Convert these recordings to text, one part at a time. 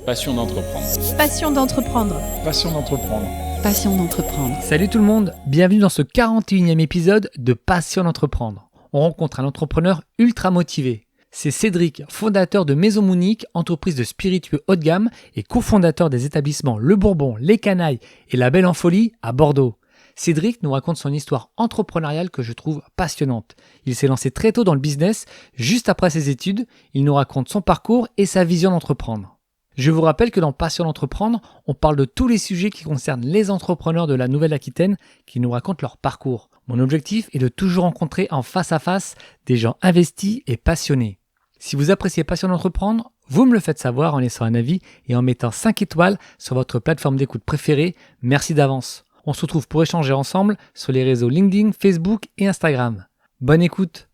Passion d'entreprendre. Passion d'entreprendre. Passion d'entreprendre. Passion d'entreprendre. Salut tout le monde, bienvenue dans ce 41e épisode de Passion d'entreprendre. On rencontre un entrepreneur ultra motivé. C'est Cédric, fondateur de Maison Mounique, entreprise de spiritueux haut de gamme et cofondateur des établissements Le Bourbon, Les Canailles et La Belle en Folie à Bordeaux. Cédric nous raconte son histoire entrepreneuriale que je trouve passionnante. Il s'est lancé très tôt dans le business, juste après ses études. Il nous raconte son parcours et sa vision d'entreprendre. Je vous rappelle que dans Passion d'entreprendre, on parle de tous les sujets qui concernent les entrepreneurs de la Nouvelle-Aquitaine qui nous racontent leur parcours. Mon objectif est de toujours rencontrer en face à face des gens investis et passionnés. Si vous appréciez Passion d'entreprendre, vous me le faites savoir en laissant un avis et en mettant 5 étoiles sur votre plateforme d'écoute préférée. Merci d'avance. On se retrouve pour échanger ensemble sur les réseaux LinkedIn, Facebook et Instagram. Bonne écoute.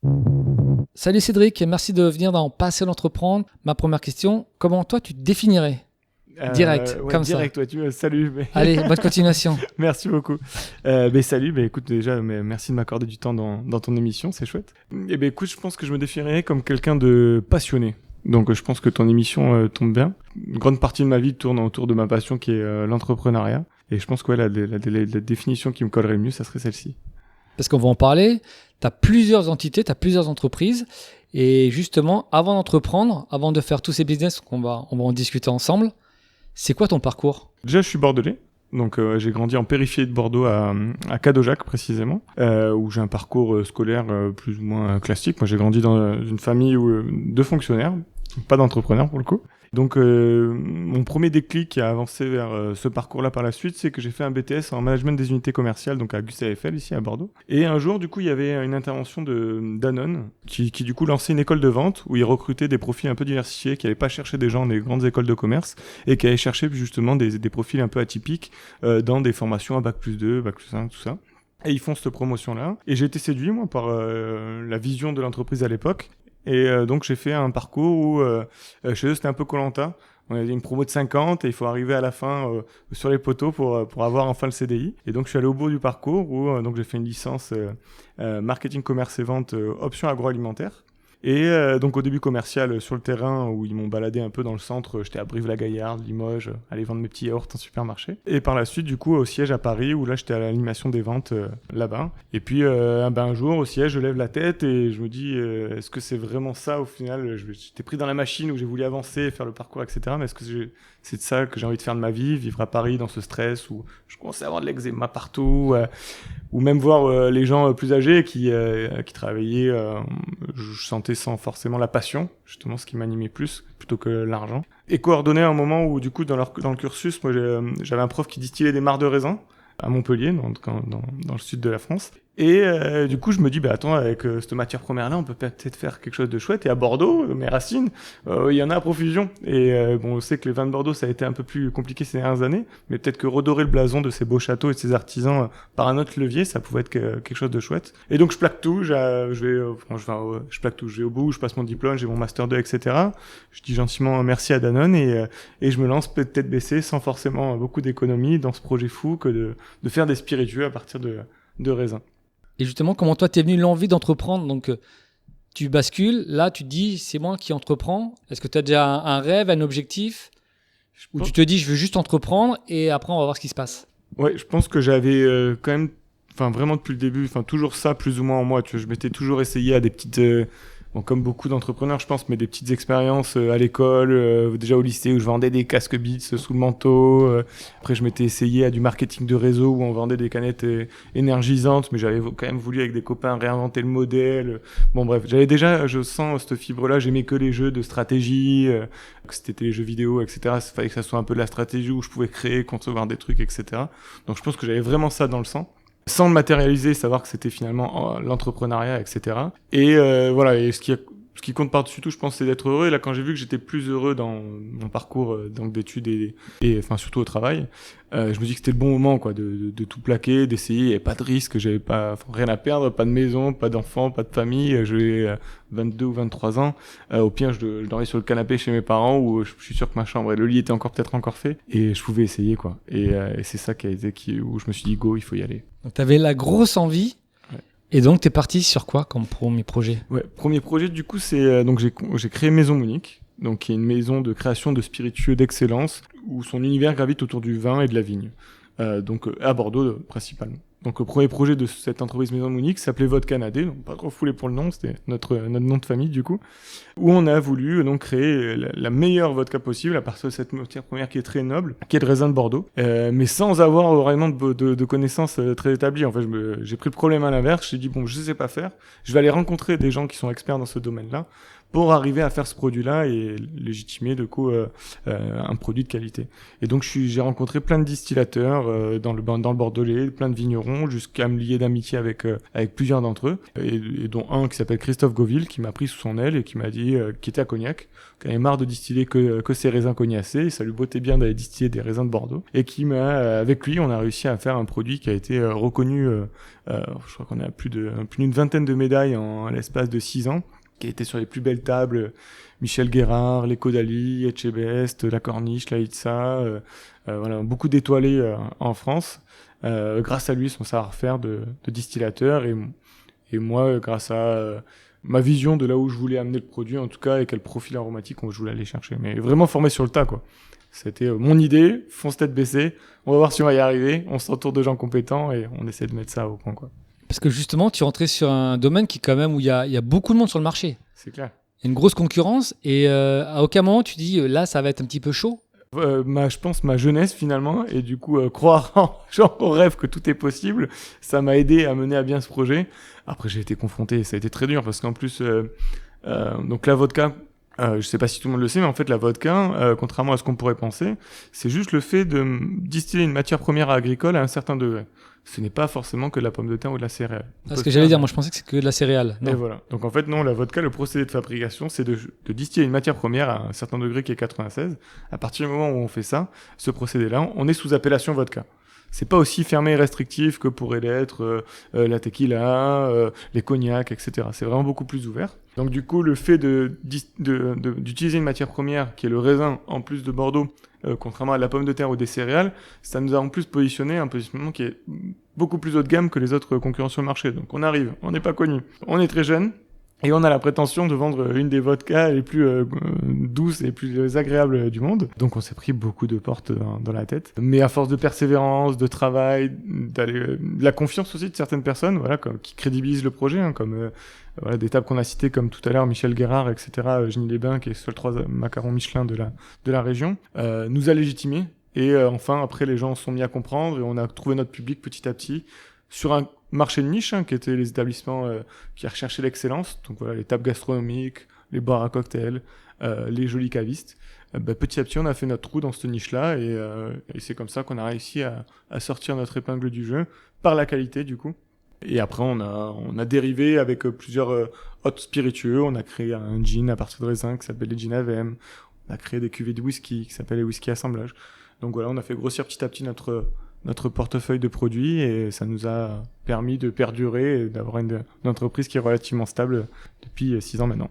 Salut Cédric et merci de venir dans Passion d'entreprendre. Ma première question, comment toi tu te définirais ? Direct, comme direct, ça. Ouais, tu veux, salut. Allez, bonne continuation. Merci beaucoup. Salut, écoute, déjà, merci de m'accorder du temps dans ton émission, c'est chouette. Écoute, je pense que je me définirais comme quelqu'un de passionné. Donc, je pense que ton émission tombe bien. Une grande partie de ma vie tourne autour de ma passion qui est l'entrepreneuriat. Et je pense que la définition qui me collerait le mieux, ça serait celle-ci. Parce qu'on va en parler, tu as plusieurs entités, tu as plusieurs entreprises. Et justement, avant d'entreprendre, avant de faire tous ces business, on va en discuter ensemble, c'est quoi ton parcours ? Déjà, je suis bordelais. Donc, j'ai grandi en périphérie de Bordeaux à Cadojac, précisément, où j'ai un parcours scolaire plus ou moins classique. Moi, j'ai grandi dans une famille de fonctionnaires, pas d'entrepreneurs pour le coup. Donc, mon premier déclic qui a avancé vers ce parcours-là par la suite, c'est que j'ai fait un BTS en management des unités commerciales, donc à Gustave Eiffel, ici à Bordeaux. Et un jour, du coup, il y avait une intervention de Danone qui du coup lançait une école de vente où ils recrutaient des profils un peu diversifiés, qui n'allaient pas chercher des gens dans des grandes écoles de commerce et qui allaient chercher justement des profils un peu atypiques dans des formations à Bac+2, Bac+5, tout ça. Et ils font cette promotion-là. Et j'ai été séduit, moi, par la vision de l'entreprise à l'époque. Et donc, j'ai fait un parcours où, chez eux, c'était un peu Koh-Lanta. On avait une promo de 50 et il faut arriver à la fin sur les poteaux pour avoir enfin le CDI. Et donc, je suis allé au bout du parcours où donc j'ai fait une licence marketing, commerce et vente, option agroalimentaire. Et donc au début commercial sur le terrain où ils m'ont baladé un peu dans le centre, j'étais à Brive-la-Gaillarde, Limoges, aller vendre mes petits yaourts en supermarché. Et par la suite du coup au siège à Paris où là j'étais à l'animation des ventes là-bas. Et puis un jour au siège je lève la tête et je me dis est-ce que c'est vraiment ça au final ? J'étais pris dans la machine où j'ai voulu avancer, faire le parcours etc. Mais est-ce que c'est de ça que j'ai envie de faire de ma vie, vivre à Paris dans ce stress où je commençais à avoir de l'eczéma partout ou même voir les gens plus âgés qui travaillaient, je sentais sans forcément la passion, justement ce qui m'animait plus plutôt que l'argent. Et coordonner à un moment où du coup dans le cursus, moi j'avais un prof qui distillait des mares de raisin à Montpellier, dans le sud de la France. Et du coup, je me dis, attends, avec cette matière première-là, on peut peut-être faire quelque chose de chouette. Et à Bordeaux, mes racines, il y en a à profusion. Et on sait que les vins de Bordeaux, ça a été un peu plus compliqué ces dernières années. Mais peut-être que redorer le blason de ces beaux châteaux et de ces artisans par un autre levier, ça pouvait être quelque chose de chouette. Et donc, je plaque tout. Je plaque tout. Je vais au bout, je passe mon diplôme, j'ai mon master 2, etc. Je dis gentiment merci à Danone et je me lance tête baissée sans forcément beaucoup d'économies dans ce projet fou que de faire des spiritueux à partir de raisins. Et justement, comment toi, t'es venu l'envie d'entreprendre ? Donc, tu bascules, là, tu te dis, c'est moi qui entreprends. Est-ce que tu as déjà un rêve, un objectif ? Ou tu te dis, je veux juste entreprendre et après, on va voir ce qui se passe ? Ouais, je pense que j'avais quand même, vraiment depuis le début, toujours ça plus ou moins en moi. Tu vois, je m'étais toujours essayé à des petites... comme beaucoup d'entrepreneurs, je pense, mais des petites expériences à l'école, déjà au lycée où je vendais des casques Beats sous le manteau. Après, je m'étais essayé à du marketing de réseau où on vendait des canettes énergisantes, mais j'avais quand même voulu avec des copains réinventer le modèle. Bon, bref, j'avais déjà, je sens cette fibre-là. J'aimais que les jeux de stratégie, que c'était les jeux vidéo, etc. Il fallait que ça soit un peu de la stratégie où je pouvais créer, concevoir des trucs, etc. Donc, je pense que j'avais vraiment ça dans le sang. Sans le matérialiser, savoir que c'était finalement l'entrepreneuriat, etc. Et voilà, et ce qui compte par-dessus tout, je pense, c'est d'être heureux. Et là, quand j'ai vu que j'étais plus heureux dans mon parcours donc d'études et surtout au travail, je me dis que c'était le bon moment, quoi, de tout plaquer, d'essayer. Il n'y avait pas de risque, j'avais rien à perdre, pas de maison, pas d'enfants, pas de famille. J'avais 22 ou 23 ans. Au pire, je dormais sur le canapé chez mes parents où je suis sûr que ma chambre et le lit étaient peut-être encore fait. Et je pouvais essayer, quoi. Et c'est ça où je me suis dit, go, il faut y aller. Donc, tu avais la grosse envie. Ouais. Et donc, tu es parti sur quoi comme premier projet ? Ouais, premier projet, du coup, c'est donc j'ai créé Maison Mounique. donc qui est une maison de création de spiritueux d'excellence, où son univers gravite autour du vin et de la vigne. Donc à Bordeaux principalement. Donc le premier projet de cette entreprise Maison Mounique s'appelait Vodka Nadé, donc pas trop foulé pour le nom, c'était notre nom de famille du coup, où on a voulu donc créer la meilleure vodka possible à partir de cette matière première qui est très noble, qui est le raisin de Bordeaux, mais sans avoir vraiment de connaissances très établies. En fait, j'ai pris le problème à l'inverse, j'ai dit bon, je sais pas faire, je vais aller rencontrer des gens qui sont experts dans ce domaine-là pour arriver à faire ce produit-là et légitimer de coup un produit de qualité. Et donc j'ai rencontré plein de distillateurs dans le Bordelais, plein de vignerons, jusqu'à me lier d'amitié avec plusieurs d'entre eux, et dont un qui s'appelle Christophe Gauville, qui m'a pris sous son aile et qui m'a dit, qui était à Cognac, qui avait marre de distiller que ses raisins cognacés, et ça lui bottait bien d'aller distiller des raisins de Bordeaux, et qui avec lui, on a réussi à faire un produit qui a été reconnu, je crois qu'on a plus d'une vingtaine de médailles à l'espace de 6 ans, qui a été sur les plus belles tables, Michel Guérard, les Caudalie, Etchebest, la Corniche, la Itza, voilà, beaucoup d'étoilés en France, grâce à lui, son savoir-faire de distillateur, et moi, grâce à ma vision de là où je voulais amener le produit, en tout cas, et quel profil aromatique je voulais aller chercher. Mais vraiment formé sur le tas, quoi. C'était mon idée, fonce tête baissée, on va voir si on va y arriver, on s'entoure de gens compétents, et on essaie de mettre ça au point, quoi. Parce que justement, tu rentrais sur un domaine qui quand même où il y a beaucoup de monde sur le marché. C'est clair. Il y a une grosse concurrence et à aucun moment tu dis là ça va être un petit peu chaud. Je pense ma jeunesse finalement, et du coup croire au rêve que tout est possible, ça m'a aidé à mener à bien ce projet. Après j'ai été confronté, ça a été très dur parce qu'en plus donc la vodka, je sais pas si tout le monde le sait, mais en fait la vodka, contrairement à ce qu'on pourrait penser, c'est juste le fait de distiller une matière première agricole à un certain degré. Ce n'est pas forcément que de la pomme de terre ou de la céréale. Ce que j'allais dire, moi je pensais que c'est que de la céréale. Et voilà. Donc en fait non, la vodka, le procédé de fabrication, c'est de distiller une matière première à un certain degré qui est 96. À partir du moment où on fait ça, ce procédé-là, on est sous appellation vodka. C'est pas aussi fermé et restrictif que pourrait l'être la tequila, les cognacs, etc. C'est vraiment beaucoup plus ouvert. Donc du coup, le fait d'utiliser une matière première qui est le raisin en plus de Bordeaux, contrairement à la pomme de terre ou des céréales, ça nous a en plus positionné un positionnement qui est beaucoup plus haut de gamme que les autres concurrents sur le marché. Donc on arrive, on n'est pas connu, on est très jeune. Et on a la prétention de vendre une des vodkas les plus douces et les plus agréables du monde. Donc on s'est pris beaucoup de portes dans la tête. Mais à force de persévérance, de travail, de la confiance aussi de certaines personnes, voilà, qui crédibilisent le projet, hein, comme voilà, des tables qu'on a citées comme tout à l'heure, Michel Guérard, etc., Genis-les-Bains, qui est seul 3 macarons Michelin de la région, nous a légitimés. Et enfin, après, les gens se sont mis à comprendre et on a trouvé notre public petit à petit sur un marché de niche, hein, qui étaient les établissements qui recherchaient l'excellence, donc voilà, les tables gastronomiques, les bars à cocktails, les jolis cavistes. Petit à petit, on a fait notre trou dans cette niche-là, et c'est comme ça qu'on a réussi à sortir notre épingle du jeu, par la qualité du coup. Et après, on a dérivé avec plusieurs autres spiritueux, on a créé un gin à partir de raisins qui s'appelle les gin AVM, on a créé des cuvées de whisky qui s'appellent les whisky assemblage. Donc voilà, on a fait grossir petit à petit notre portefeuille de produits, et ça nous a permis de perdurer et d'avoir une entreprise qui est relativement stable depuis 6 ans maintenant.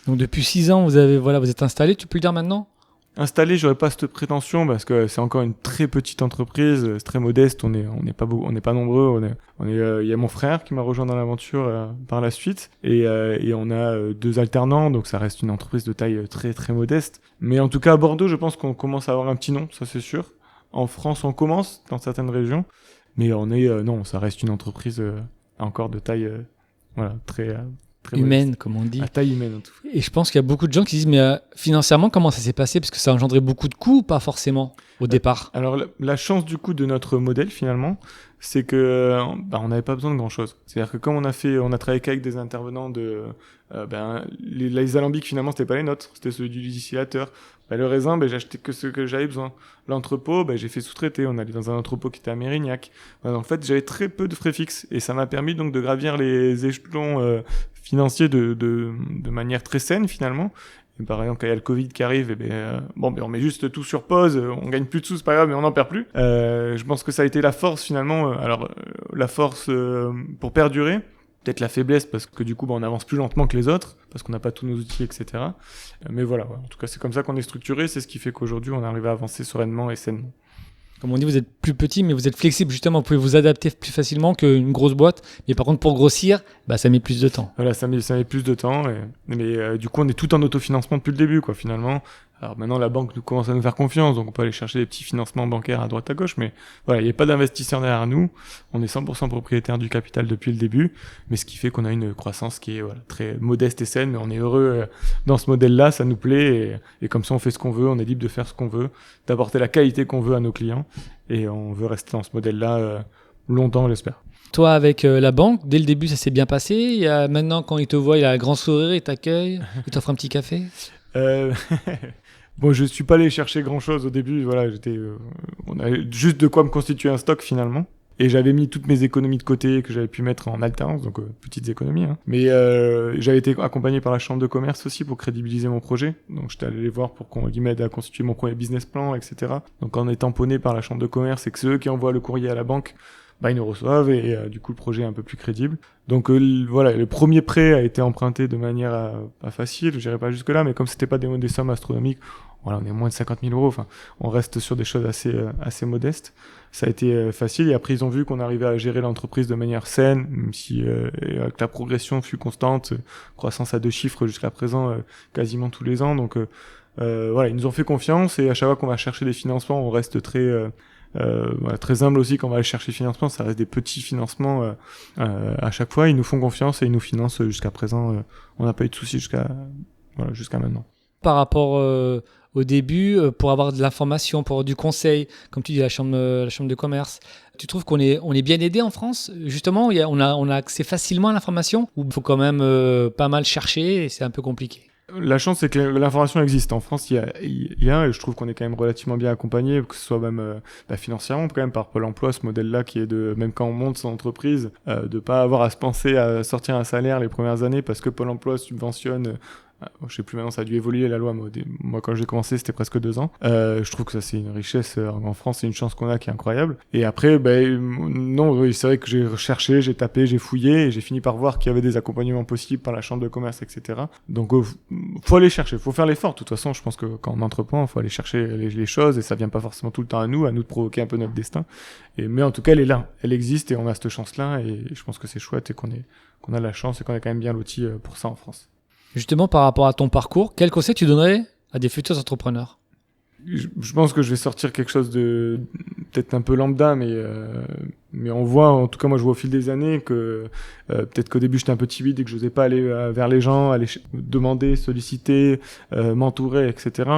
Donc depuis 6 ans, vous êtes installé, tu peux le dire maintenant ? Installé, j'aurais pas cette prétention parce que c'est encore une très petite entreprise, c'est très modeste, on n'est pas nombreux, il y a mon frère qui m'a rejoint dans l'aventure par la suite, et on a 2 alternants, donc ça reste une entreprise de taille très très modeste. Mais en tout cas à Bordeaux, je pense qu'on commence à avoir un petit nom, ça c'est sûr. En France, on commence dans certaines régions, mais non, ça reste une entreprise encore de taille, voilà, très humaine, modeste. comme on dit. À taille humaine, en tout cas. Et je pense qu'il y a beaucoup de gens qui disent, mais financièrement, comment ça s'est passé ? Parce que ça a engendré beaucoup de coûts, pas forcément, au départ. Alors, la chance du coup de notre modèle, finalement, c'est que on n'avait pas besoin de grand-chose. C'est-à-dire que comme on a travaillé qu'avec des intervenants les alambics, finalement, c'était pas les nôtres, c'était ceux du distillateur. Le raisin, j'ai acheté que ce que j'avais besoin. L'entrepôt, j'ai fait sous-traiter. On allait dans un entrepôt qui était à Mérignac. En fait, j'avais très peu de frais fixes, et ça m'a permis donc de gravir les échelons financiers de manière très saine, finalement. Et par exemple, quand il y a le Covid qui arrive, on met juste tout sur pause, on gagne plus de sous, c'est pas grave, mais on n'en perd plus. Je pense que ça a été la force, finalement. La force pour perdurer. Peut-être la faiblesse parce que du coup on avance plus lentement que les autres parce qu'on n'a pas tous nos outils, etc. Mais voilà, en tout cas c'est comme ça qu'on est structuré, c'est ce qui fait qu'aujourd'hui on arrive à avancer sereinement et sainement. Comme on dit, vous êtes plus petit, mais vous êtes flexible. Justement, vous pouvez vous adapter plus facilement qu'une grosse boîte. Mais par contre, pour grossir, ça met plus de temps. Voilà, ça met plus de temps. Mais du coup, on est tout en autofinancement depuis le début, quoi, finalement. Alors maintenant, la banque nous commence à nous faire confiance, donc on peut aller chercher des petits financements bancaires à droite à gauche, mais voilà, il n'y a pas d'investisseur derrière nous. On est 100% propriétaire du capital depuis le début, mais ce qui fait qu'on a une croissance qui est très modeste et saine, mais on est heureux dans ce modèle-là, ça nous plaît, et comme ça on fait ce qu'on veut, on est libre de faire ce qu'on veut, d'apporter la qualité qu'on veut à nos clients, et on veut rester dans ce modèle-là longtemps, j'espère. Toi, avec la banque, dès le début, ça s'est bien passé. Maintenant, quand il te voit, il a un grand sourire, il t'accueille, il t'offre un petit café. Bon, je suis pas allé chercher grand chose au début, voilà, on avait juste de quoi me constituer un stock finalement. Et j'avais mis toutes mes économies de côté que j'avais pu mettre en alternance, donc petites économies. Hein. Mais j'avais été accompagné par la chambre de commerce aussi pour crédibiliser mon projet. Donc j'étais allé les voir pour qu'ils m'aident à constituer mon premier business plan, etc. Donc en étant tamponné par la chambre de commerce et que c'est eux qui envoient le courrier à la banque, ils nous reçoivent et du coup le projet est un peu plus crédible. Donc voilà, le premier prêt a été emprunté de manière pas facile, je dirais pas jusque là, mais comme c'était pas des sommes astronomiques, voilà, on est moins de 50 000 euros, enfin, on reste sur des choses assez modestes. Ça a été facile et après ils ont vu qu'on arrivait à gérer l'entreprise de manière saine, même si que la progression fut constante, croissance à 2 chiffres jusqu'à présent quasiment tous les ans. Donc voilà, ils nous ont fait confiance et à chaque fois qu'on va chercher des financements, on reste très humble aussi quand on va aller chercher financement, ça reste des petits financements à chaque fois, ils nous font confiance et ils nous financent jusqu'à présent, on n'a pas eu de soucis jusqu'à maintenant. Par rapport au début, pour avoir de l'information, pour avoir du conseil, comme tu dis, la chambre de commerce, tu trouves qu'on est bien aidé en France? Justement, on a accès facilement à l'information ou il faut quand même pas mal chercher et c'est un peu compliqué? La chance, c'est que l'information existe. En France, il y a, et je trouve qu'on est quand même relativement bien accompagné, que ce soit même financièrement, quand même, par Pôle emploi, ce modèle-là qui est de, même quand on monte son entreprise, de pas avoir à se penser à sortir un salaire les premières années parce que Pôle emploi subventionne. Je sais plus maintenant, ça a dû évoluer la loi. Moi, quand j'ai commencé, c'était presque 2 ans. Je trouve que ça, c'est une richesse en France, c'est une chance qu'on a qui est incroyable. Et après, non, oui, c'est vrai que j'ai recherché, j'ai tapé, j'ai fouillé, et j'ai fini par voir qu'il y avait des accompagnements possibles par la chambre de commerce, etc. Donc, faut aller chercher, faut faire l'effort. De toute façon, je pense que quand on entreprend, faut aller chercher les choses, et ça vient pas forcément tout le temps à nous de provoquer un peu notre destin. Mais en tout cas, elle est là, elle existe, et on a cette chance-là, et je pense que c'est chouette, et qu'on a la chance, et qu'on est quand même bien loti pour ça en France. Justement, par rapport à ton parcours, quel conseil tu donnerais à des futurs entrepreneurs? Je pense que je vais sortir quelque chose de peut-être un peu lambda, mais on voit, en tout cas moi je vois au fil des années que peut-être qu'au début j'étais un peu timide et que je n'osais pas aller vers les gens, aller demander, solliciter, m'entourer, etc.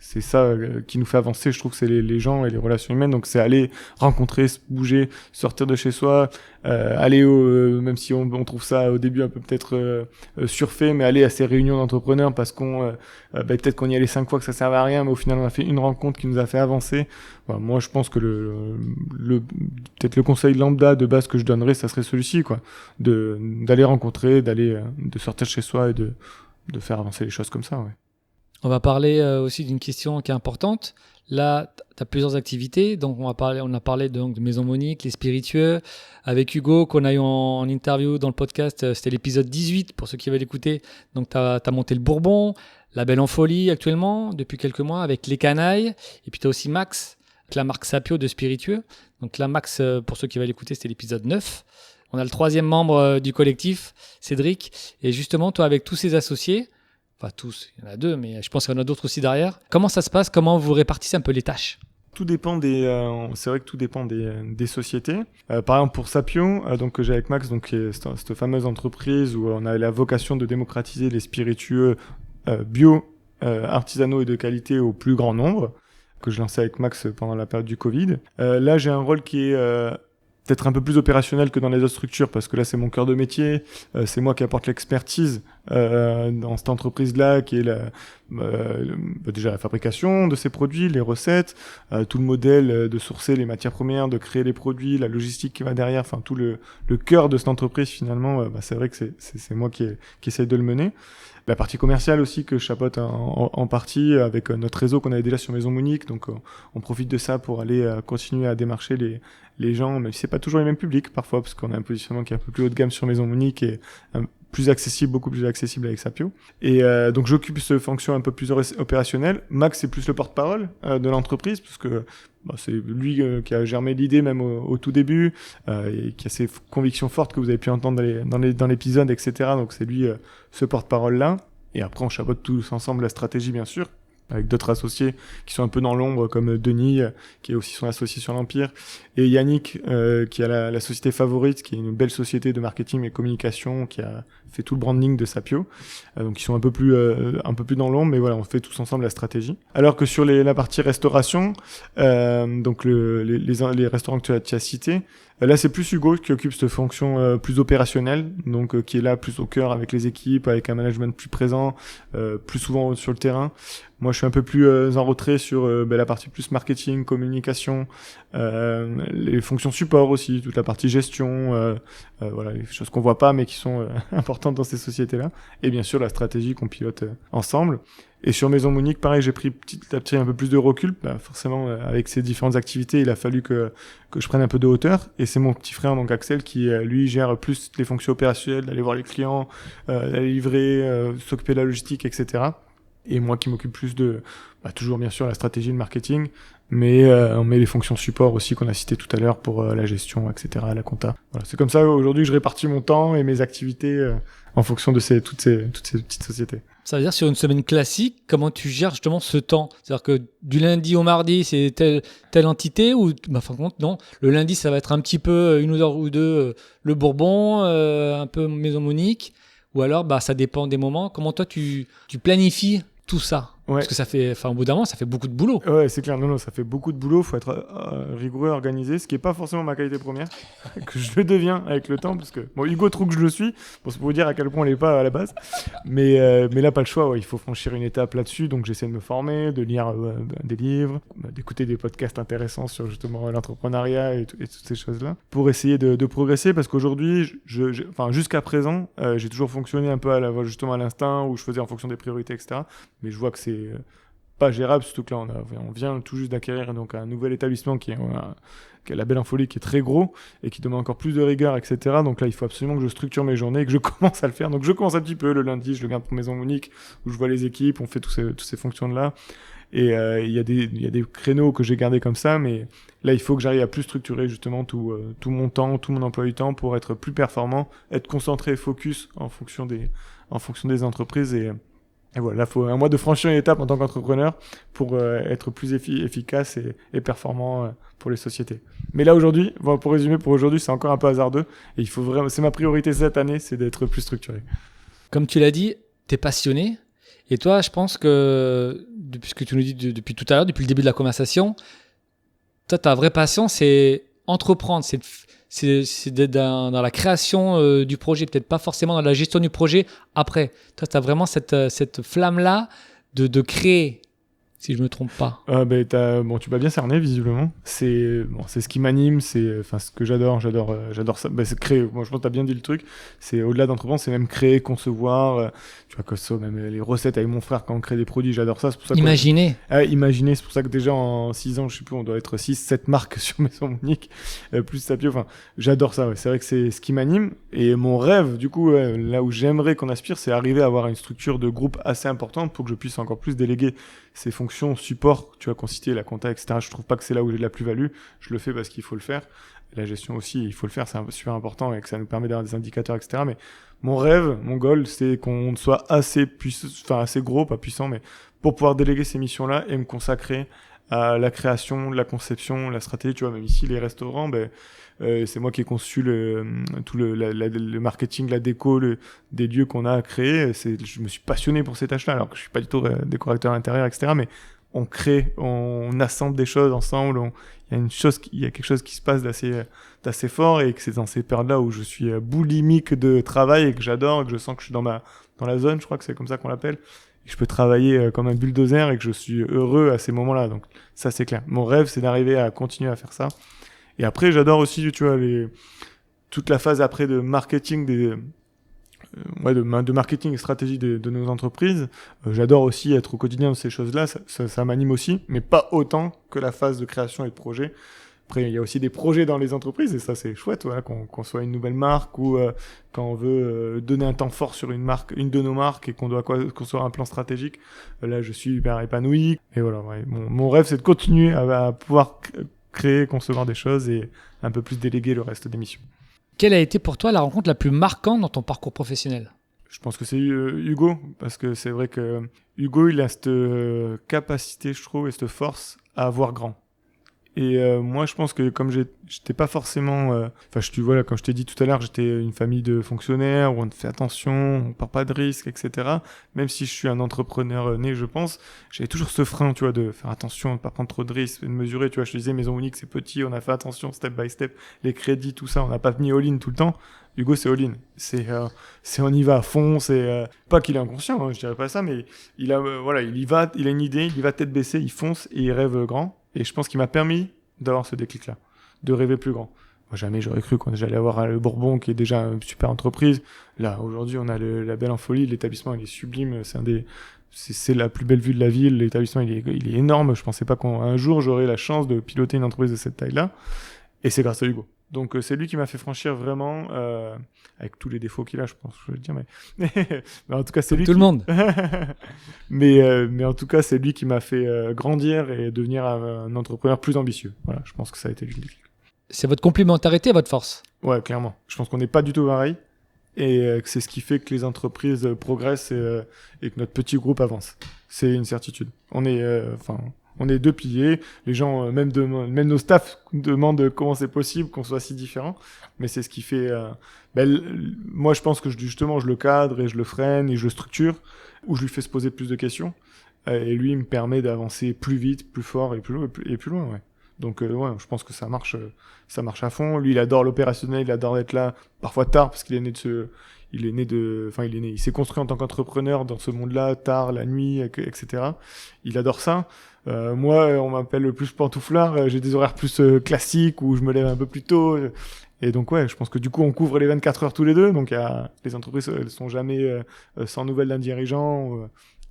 C'est ça qui nous fait avancer, je trouve que c'est les gens et les relations humaines, donc c'est aller rencontrer, se bouger, sortir de chez soi, aller même si on trouve ça au début un peu peut-être surfait, mais aller à ces réunions d'entrepreneurs parce qu'on peut-être qu'on y allait 5 fois que ça servait à rien, mais au final on a fait une rencontre qui nous a fait avancer. Voilà, moi je pense que peut-être le conseil lambda de base que je donnerais, ça serait celui-ci, quoi, d'aller rencontrer, de sortir de chez soi et de faire avancer les choses comme ça, ouais. On va parler aussi d'une question qui est importante. Là, tu as plusieurs activités. Donc, on a parlé donc, de Maison Monique, les spiritueux. Avec Hugo, qu'on a eu en interview dans le podcast, c'était l'épisode 18, pour ceux qui veulent l'écouter. Donc, tu as monté le Bourbon, La Belle en Folie actuellement, depuis quelques mois, avec Les Canailles. Et puis, tu as aussi Max, avec la marque Sapio de spiritueux. Donc là, Max, pour ceux qui veulent l'écouter, c'était l'épisode 9. On a le 3e membre du collectif, Cédric. Et justement, toi, avec tous ces associés, enfin tous, il y en a 2, mais je pense qu'il y en a d'autres aussi derrière. Comment ça se passe? Comment vous répartissez un peu les tâches? Tout dépend c'est vrai que tout dépend des sociétés. Par exemple pour Sapio, donc que j'ai avec Max, donc qui est cette fameuse entreprise où on a la vocation de démocratiser les spiritueux bio, artisanaux et de qualité au plus grand nombre, que je lançais avec Max pendant la période du Covid. Là, j'ai un rôle qui est peut-être un peu plus opérationnel que dans les autres structures, parce que là, c'est mon cœur de métier, c'est moi qui apporte l'expertise dans cette entreprise-là, qui est déjà la fabrication de ces produits, les recettes, tout le modèle de sourcer les matières premières, de créer les produits, la logistique qui va derrière, enfin tout le cœur de cette entreprise finalement, c'est vrai que c'est moi qui essaye de le mener. La partie commerciale aussi que je chapeaute en partie avec notre réseau qu'on avait déjà sur Maison Monique, donc on profite de ça pour aller continuer à démarcher les gens, même si c'est pas toujours les mêmes publics parfois, parce qu'on a un positionnement qui est un peu plus haut de gamme sur Maison Monique et beaucoup plus accessible avec Sapio. Et donc j'occupe cette fonction un peu plus opérationnelle. Max c'est plus le porte-parole de l'entreprise, parce que c'est lui qui a germé l'idée même au tout début, et qui a ses convictions fortes que vous avez pu entendre dans l'épisode, etc. Donc c'est lui ce porte-parole-là. Et après on chapeaute tous ensemble la stratégie, bien sûr, avec d'autres associés qui sont un peu dans l'ombre, comme Denis, qui est aussi son associé sur l'Empire, et Yannick, qui a la société Favorite, qui est une belle société de marketing et communication, qui a fait tout le branding de Sapio. Donc ils sont un peu plus dans l'ombre, mais voilà, on fait tous ensemble la stratégie. Alors que sur la partie restauration, donc les restaurants que tu as cités, là c'est plus Hugo qui occupe cette fonction plus opérationnelle, donc qui est là plus au cœur avec les équipes, avec un management plus présent, plus souvent sur le terrain. Moi je suis un peu plus en retrait sur la partie plus marketing, communication, les fonctions support aussi, toute la partie gestion, voilà, les choses qu'on voit pas mais qui sont importantes dans ces sociétés-là, et bien sûr la stratégie qu'on pilote ensemble. Et sur Maison Monique, pareil, j'ai pris petit à petit un peu plus de recul. Forcément, avec ces différentes activités, il a fallu que je prenne un peu de hauteur. Et c'est mon petit frère, donc Axel, qui lui gère plus les fonctions opérationnelles, d'aller voir les clients, d'aller livrer, s'occuper de la logistique, etc. Et moi qui m'occupe plus de, toujours bien sûr la stratégie de marketing, mais on met les fonctions support aussi qu'on a citées tout à l'heure pour la gestion, etc., la compta. Voilà, c'est comme ça aujourd'hui que je répartis mon temps et mes activités en fonction de toutes ces petites sociétés. Ça veut dire sur une semaine classique, comment tu gères justement ce temps? C'est-à-dire que du lundi au mardi, c'est telle entité, ou fin compte, non. Le lundi, ça va être un petit peu une heure ou deux le Bourbon, un peu Maison Monique, ou alors ça dépend des moments. Comment toi tu planifies tout ça? Ouais. Parce que ça fait, au bout d'un moment, ça fait beaucoup de boulot. Ouais, c'est clair. Non, ça fait beaucoup de boulot. Faut être rigoureux, organisé, ce qui est pas forcément ma qualité première, que je le deviens avec le temps, parce que Hugo trouve que je le suis. Bon, c'est pour vous dire à quel point on l'est pas à la base. Mais là, pas le choix. Ouais, il faut franchir une étape là-dessus. Donc, j'essaie de me former, de lire des livres, d'écouter des podcasts intéressants sur justement l'entrepreneuriat et toutes ces choses-là, pour essayer de progresser. Parce qu'aujourd'hui, jusqu'à présent, j'ai toujours fonctionné un peu justement à l'instinct, où je faisais en fonction des priorités, etc. Mais je vois que c'est pas gérable, surtout que là on vient tout juste d'acquérir donc un nouvel établissement qui est la Belle en Folie, qui est très gros et qui demande encore plus de rigueur, etc. Donc là il faut absolument que je structure mes journées et que je commence à le faire. Donc je commence un petit peu le lundi, je le garde pour Maison Monique, où je vois les équipes, on fait toutes ces fonctions là, et il y a des créneaux que j'ai gardés comme ça, mais là il faut que j'arrive à plus structurer justement tout mon temps, tout mon emploi du temps, pour être plus performant, être concentré et focus en fonction des entreprises. Et voilà, là, il faut un mois de franchir une étape en tant qu'entrepreneur pour être plus efficace et performant pour les sociétés. Mais là, aujourd'hui, pour résumer, c'est encore un peu hasardeux. Et il faut vraiment, c'est ma priorité cette année, c'est d'être plus structuré. Comme tu l'as dit, tu es passionné. Et toi, je pense que, depuis ce que tu nous dis depuis tout à l'heure, depuis le début de la conversation, toi, ta vraie passion, c'est entreprendre, c'est d'être dans la création du projet, peut-être pas forcément dans la gestion du projet après. Toi, tu as vraiment cette flamme-là de créer, si je me trompe pas. Tu m'as bien cerné, visiblement. C'est ce qui m'anime, c'est ce que j'adore ça. C'est créer. Moi, je pense que tu as bien dit le truc. C'est au-delà d'entreprendre, c'est même créer, concevoir. Tu vois, que ça, même les recettes avec mon frère quand on crée des produits, j'adore ça. C'est pour ça imaginer, c'est pour ça que déjà en 6 ans, je sais plus, on doit être 6-7 marques sur Maison Monique, plus Sapio. J'adore ça. Ouais. C'est vrai que c'est ce qui m'anime. Et mon rêve, du coup, là où j'aimerais qu'on aspire, c'est arriver à avoir une structure de groupe assez importante pour que je puisse encore plus déléguer ces fonctions support, tu vois, qu'on citait, la compta, etc. Je trouve pas que c'est là où j'ai de la plus-value. Je le fais parce qu'il faut le faire. La gestion aussi, il faut le faire, c'est super important et que ça nous permet d'avoir des indicateurs, etc. Mais mon rêve, mon goal, c'est qu'on soit assez assez gros, pas puissant, mais pour pouvoir déléguer ces missions-là et me consacrer à la création, la conception, la stratégie. Tu vois, même ici, les restaurants, c'est moi qui ai conçu tout le marketing, la déco, des lieux qu'on a à créer. Je me suis passionné pour ces tâches-là, alors que je suis pas du tout décorateur intérieur, etc. Mais on crée, on assemble des choses ensemble. Il y a quelque chose qui se passe d'assez fort, et que c'est dans ces périodes-là où je suis boulimique de travail et que j'adore, et que je sens que je suis dans la zone. Je crois que c'est comme ça qu'on l'appelle. Et que je peux travailler comme un bulldozer et que je suis heureux à ces moments-là. Donc ça, c'est clair. Mon rêve, c'est d'arriver à continuer à faire ça. Et après, j'adore aussi, tu vois, toute la phase après de marketing de marketing et stratégie de nos entreprises. J'adore aussi être au quotidien de ces choses-là. Ça m'anime aussi, mais pas autant que la phase de création et de projet. Après, il y a aussi des projets dans les entreprises et ça, c'est chouette, voilà, qu'on soit une nouvelle marque ou quand on veut donner un temps fort sur une marque, une de nos marques et qu'on doit construire un plan stratégique. Là, je suis hyper épanoui. Et voilà, ouais, mon rêve, c'est de continuer à pouvoir créer, concevoir des choses et un peu plus déléguer le reste des missions. Quelle a été pour toi la rencontre la plus marquante dans ton parcours professionnel ? Je pense que c'est Hugo, parce que c'est vrai que Hugo, il a cette capacité, je trouve, et cette force à voir grand. Et moi, je pense que comme j'étais pas forcément... voilà, comme je t'ai dit tout à l'heure, j'étais une famille de fonctionnaires où on fait attention, on part pas de risques, etc. Même si je suis un entrepreneur né, je pense, j'avais toujours ce frein, tu vois, de faire attention, de pas prendre trop de risques, de mesurer. Tu vois, je te disais, Maison Unique, c'est petit, on a fait attention, step by step, les crédits, tout ça, on n'a pas mis all-in tout le temps. Hugo, c'est all-in. C'est on y va à fond. C'est pas qu'il est inconscient, hein, je dirais pas ça, mais il y va, il a une idée, il y va tête baissée, il fonce et il rêve grand. Et je pense qu'il m'a permis d'avoir ce déclic-là, de rêver plus grand. Moi, jamais j'aurais cru quand j'allais avoir le Bourbon, qui est déjà une super entreprise. Là, aujourd'hui, on a la Belle en Folie. L'établissement, il est sublime. C'est la plus belle vue de la ville. L'établissement, il est énorme. Je pensais pas qu'un jour j'aurais la chance de piloter une entreprise de cette taille-là. Et c'est grâce à Hugo. Donc c'est lui qui m'a fait franchir vraiment, avec tous les défauts qu'il a, je pense, je veux le dire, mais en tout cas c'est lui. Tout le monde. mais en tout cas c'est lui qui m'a fait grandir et devenir un entrepreneur plus ambitieux. Voilà, je pense que ça a été lui. C'est votre complémentarité, votre force. Ouais, clairement. Je pense qu'on n'est pas du tout pareil et que c'est ce qui fait que les entreprises progressent et que notre petit groupe avance. C'est une certitude. On est deux piliers. Les gens, même nos staffs, demandent comment c'est possible qu'on soit si différents. Mais c'est ce qui fait. Moi, je pense que justement, je le cadre et je le freine et je le structure, ou je lui fais se poser plus de questions. Et lui, il me permet d'avancer plus vite, plus fort et plus loin. Ouais. Donc, je pense que ça marche à fond. Lui, il adore l'opérationnel, il adore être là, parfois tard, parce qu'il est né il s'est construit en tant qu'entrepreneur dans ce monde-là, tard, la nuit, etc. Il adore ça. Moi, on m'appelle le plus pantouflard. J'ai des horaires plus classiques où je me lève un peu plus tôt. Et donc, ouais, je pense que du coup, on couvre les 24 heures tous les deux. Donc, les entreprises, elles sont jamais sans nouvelles d'un dirigeant.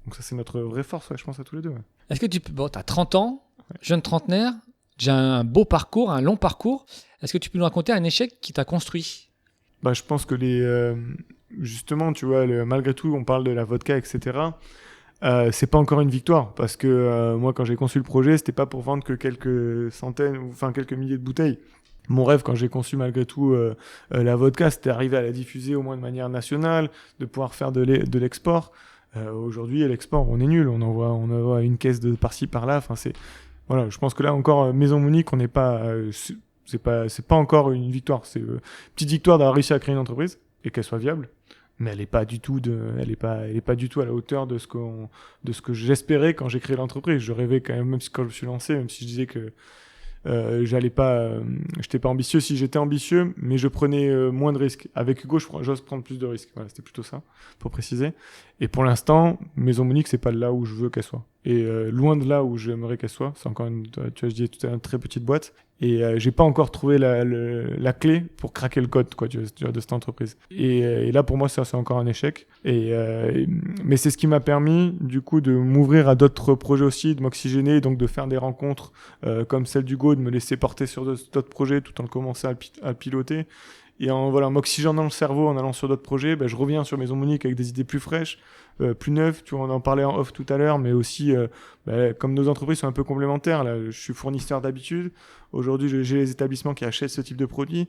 Donc, ça, c'est notre vraie force, ouais, je pense, à tous les deux. Ouais. Est-ce que t'as 30 ans, jeune trentenaire, j'ai un beau parcours, un long parcours. Est-ce que tu peux nous raconter un échec qui t'a construit ? Je pense que justement, tu vois, malgré tout, on parle de la vodka, etc. C'est pas encore une victoire parce que moi, quand j'ai conçu le projet, c'était pas pour vendre que quelques centaines ou quelques milliers de bouteilles. Mon rêve, quand j'ai conçu malgré tout la vodka, c'était d'arriver à la diffuser au moins de manière nationale, de pouvoir faire de l'export. Aujourd'hui, l'export, on est nul. On envoie une caisse de par-ci par-là. Voilà, je pense que là encore, Maison Unique, on n'est pas. C'est pas encore une victoire. C'est une petite victoire d'avoir réussi à créer une entreprise et qu'elle soit viable. Mais elle est pas du tout à la hauteur de ce que j'espérais quand j'ai créé l'entreprise. Je rêvais quand même si quand je me suis lancé, même si je disais que j'étais pas ambitieux. Si j'étais ambitieux, mais je prenais moins de risques. Avec Hugo, j'ose prendre plus de risques. Voilà, c'était plutôt ça, pour préciser. Et pour l'instant, Maison Unique, c'est pas là où je veux qu'elle soit. Et loin de là où j'aimerais qu'elle soit. C'est encore tu vois, je disais tout à l'heure, une très petite boîte. Et j'ai pas encore trouvé la clé pour craquer le code, quoi, tu vois, de cette entreprise. Et là, pour moi, ça, c'est encore un échec. Mais c'est ce qui m'a permis, du coup, de m'ouvrir à d'autres projets aussi, de m'oxygéner, donc de faire des rencontres comme celle d'Hugo, de me laisser porter sur d'autres projets tout en commençant à piloter. Et en m'oxygénant le cerveau en allant sur d'autres projets, je reviens sur Maison Unique avec des idées plus fraîches, plus neuves. Tu vois, on en parlait en off tout à l'heure, mais aussi, comme nos entreprises sont un peu complémentaires, là, je suis fournisseur d'habitude. Aujourd'hui, j'ai les établissements qui achètent ce type de produits.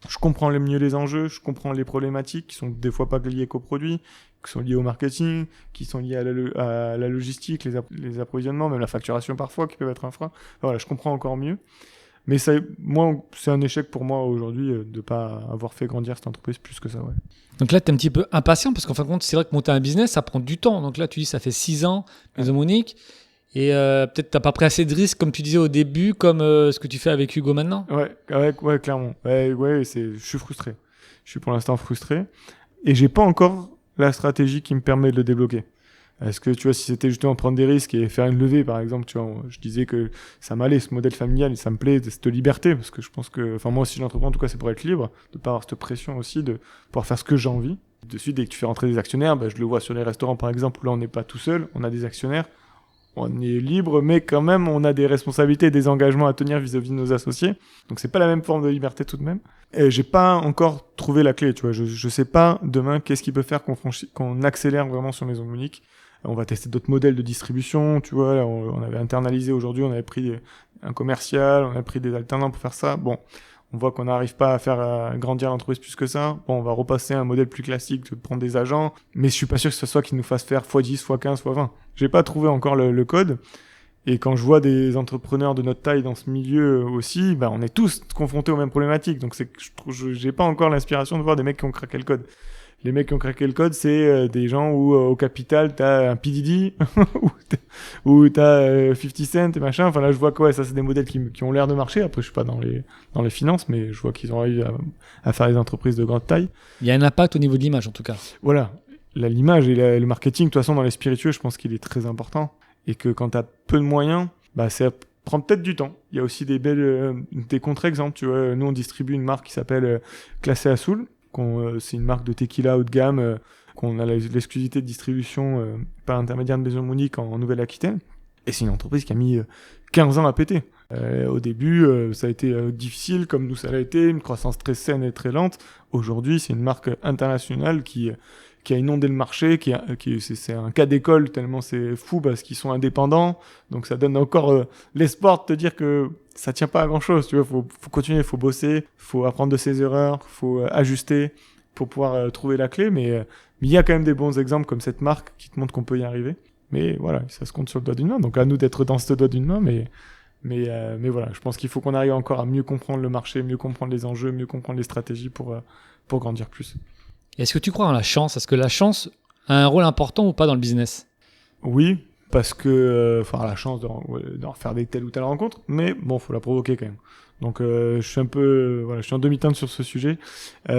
Je comprends mieux les enjeux, je comprends les problématiques qui sont des fois pas liées qu'aux produits, qui sont liées au marketing, qui sont liées à la logistique, les approvisionnements, même la facturation parfois, qui peuvent être un frein. Voilà, je comprends encore mieux. Mais c'est un échec pour moi aujourd'hui de pas avoir fait grandir cette entreprise plus que ça. Ouais. Donc là, tu es un petit peu impatient parce qu'en fin de compte, c'est vrai que monter un business, ça prend du temps. Donc là, tu dis ça fait 6 ans, Maison Unique. Et peut-être tu n'as pas pris assez de risques, comme tu disais au début, comme ce que tu fais avec Hugo maintenant. Ouais, clairement. Je suis frustré. Je suis pour l'instant frustré. Et j'ai pas encore la stratégie qui me permet de le débloquer. Est-ce que, tu vois, si c'était justement prendre des risques et faire une levée, par exemple, tu vois, je disais que ça m'allait, ce modèle familial, et ça me plaît, cette liberté, parce que je pense que, moi, si j'entreprends, en tout cas, c'est pour être libre, de pas avoir cette pression aussi, de pouvoir faire ce que j'ai envie. De suite, dès que tu fais rentrer des actionnaires, je le vois sur les restaurants, par exemple, où là, on n'est pas tout seul, on a des actionnaires, on est libre, mais quand même, on a des responsabilités et des engagements à tenir vis-à-vis de nos associés. Donc, c'est pas la même forme de liberté tout de même. Et j'ai pas encore trouvé la clé, tu vois. Je sais pas demain qu'est-ce qui peut faire qu'on accélère vraiment sur Maison Monique. On va tester d'autres modèles de distribution, tu vois. Là, on avait internalisé aujourd'hui, on avait pris un commercial, on a pris des alternants pour faire ça. Bon, on voit qu'on n'arrive pas à faire grandir l'entreprise plus que ça. Bon, on va repasser à un modèle plus classique de prendre des agents, mais je suis pas sûr que ce soit qui nous fasse faire x10, x15, x20. J'ai pas trouvé encore le code. Et quand je vois des entrepreneurs de notre taille dans ce milieu aussi, bah, on est tous confrontés aux mêmes problématiques. Donc j'ai pas encore l'inspiration de voir des mecs qui ont craqué le code. Les mecs qui ont craqué le code, c'est des gens où au capital t'as un P. Diddy ou t'as 50 Cent et machin. Enfin là je vois que ouais, ça c'est des modèles qui ont l'air de marcher. Après je suis pas dans les finances, mais je vois qu'ils ont réussi à faire des entreprises de grande taille. Il y a un impact au niveau de l'image en tout cas. Voilà, l'image et le marketing, de toute façon dans les spiritueux, je pense qu'il est très important et que quand t'as peu de moyens, bah ça prend peut-être du temps. Il y a aussi des contre-exemples. Tu vois, nous on distribue une marque qui s'appelle Classé Azul. C'est une marque de tequila haut de gamme qu'on a l'exclusivité de distribution par l'intermédiaire de Maison Monique en Nouvelle-Aquitaine. Et c'est une entreprise qui a mis 15 ans à péter. Au début, ça a été difficile, comme nous ça l'a été, une croissance très saine et très lente. Aujourd'hui, c'est une marque internationale qui a inondé le marché, c'est un cas d'école tellement c'est fou parce qu'ils sont indépendants. Donc ça donne encore l'espoir de te dire que ça tient pas à grand chose, tu vois. Faut continuer, faut bosser, faut apprendre de ses erreurs, faut ajuster pour pouvoir trouver la clé. Mais il y a quand même des bons exemples comme cette marque qui te montre qu'on peut y arriver. Mais voilà, ça se compte sur le doigt d'une main. Donc à nous d'être dans ce doigt d'une main. Mais voilà, je pense qu'il faut qu'on arrive encore à mieux comprendre le marché, mieux comprendre les enjeux, mieux comprendre les stratégies pour grandir plus. Est-ce que tu crois en la chance ? Est-ce que la chance a un rôle important ou pas dans le business ? Oui, parce que faut avoir la chance d'en faire des telle ou telle rencontre, mais bon, faut la provoquer quand même. Donc je suis un peu je suis en demi-teinte sur ce sujet. Oui,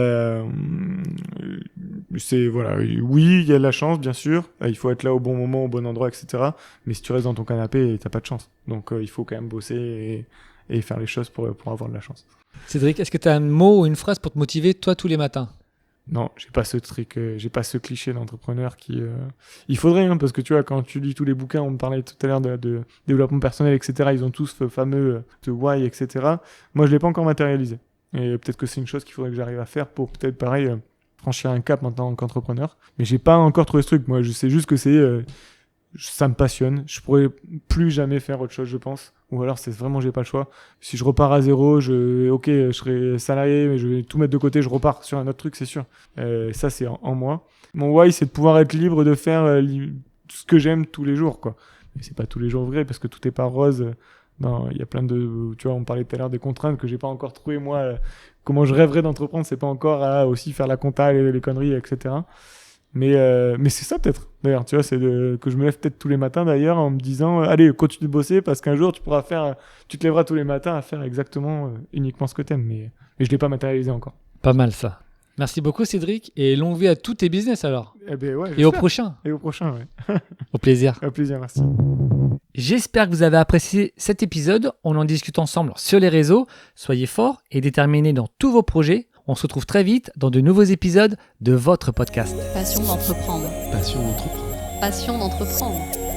il y a de la chance bien sûr, il faut être là au bon moment, au bon endroit, etc. Mais si tu restes dans ton canapé, t'as pas de chance. Donc il faut quand même bosser et faire les choses pour avoir de la chance. Cédric, est-ce que tu as un mot ou une phrase pour te motiver toi tous les matins ? Non, j'ai pas ce truc, j'ai pas ce cliché d'entrepreneur qui... Il faudrait, hein, parce que tu vois, quand tu lis tous les bouquins, on me parlait tout à l'heure de développement personnel, etc., ils ont tous ce fameux de why, etc. Moi, je l'ai pas encore matérialisé. Et peut-être que c'est une chose qu'il faudrait que j'arrive à faire pour peut-être, pareil, franchir un cap en tant qu'entrepreneur. Mais j'ai pas encore trouvé ce truc. Moi, je sais juste que ça me passionne. Je pourrais plus jamais faire autre chose, je pense. Ou alors, c'est vraiment, j'ai pas le choix. Si je repars à zéro, je serai salarié, mais je vais tout mettre de côté, je repars sur un autre truc, c'est sûr. Ça, c'est en moi. Mon why, c'est de pouvoir être libre de faire ce que j'aime tous les jours, quoi. Mais c'est pas tous les jours vrai, parce que tout est pas rose. Il y a plein de, tu vois, on parlait tout à l'heure des contraintes que j'ai pas encore trouvées, moi. Comment je rêverais d'entreprendre, c'est pas encore à aussi faire la compta, les conneries, etc. Mais c'est ça peut-être d'ailleurs, tu vois, c'est que je me lève peut-être tous les matins d'ailleurs en me disant allez, continue de bosser parce qu'un jour tu te lèveras tous les matins à faire exactement uniquement ce que t'aimes, mais je l'ai pas matérialisé encore. Pas mal ça. Merci beaucoup Cédric et longue vie à tous tes business alors. Eh ben ouais, et au prochain. Et au prochain, ouais. Au plaisir. Au plaisir, merci. J'espère que vous avez apprécié cet épisode. On en discute ensemble sur les réseaux. Soyez forts et déterminés dans tous vos projets. On se retrouve très vite dans de nouveaux épisodes de votre podcast. Passion d'entreprendre. Passion d'entreprendre. Passion d'entreprendre.